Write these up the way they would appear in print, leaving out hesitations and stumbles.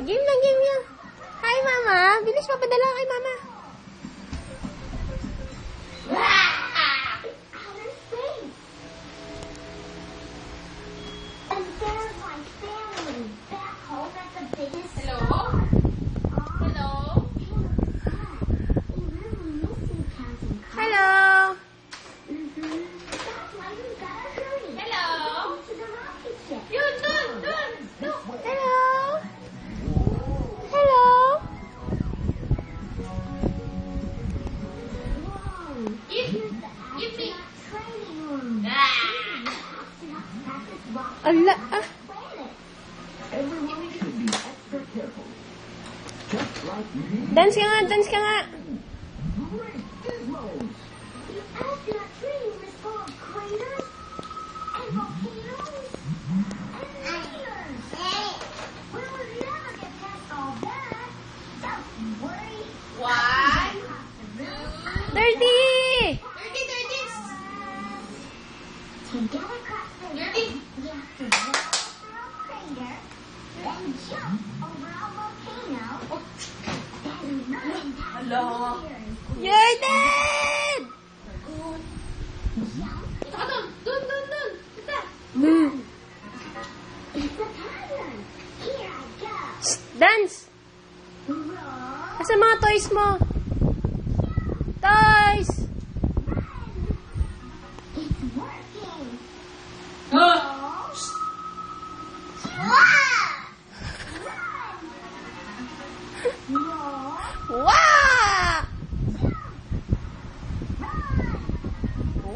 Game lang, game lang. Hi, Mama. Bilis, papadala kay Mama. Ala, ah. Dance ka nga, dance ka nga. Jordan! Dance! Asa mga toys mo? Toys! Wow!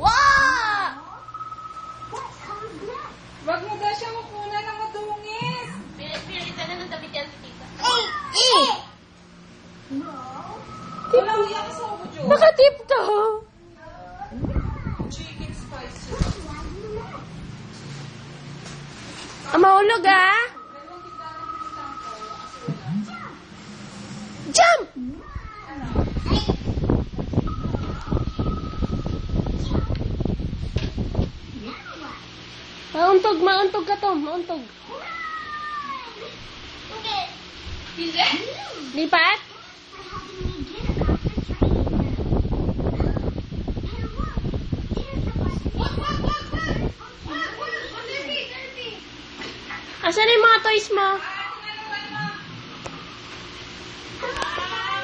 Wow! Wag mo daw siya mukuna ng madungis. Pinilitan na ng damit yan si Tita. Walang iyak sa ujo. Nakatiptoe! Chicken spicy. Maulog ah! Jump! Mauntog ka to, mauntog. Lipat? Asan yung mga toys mo?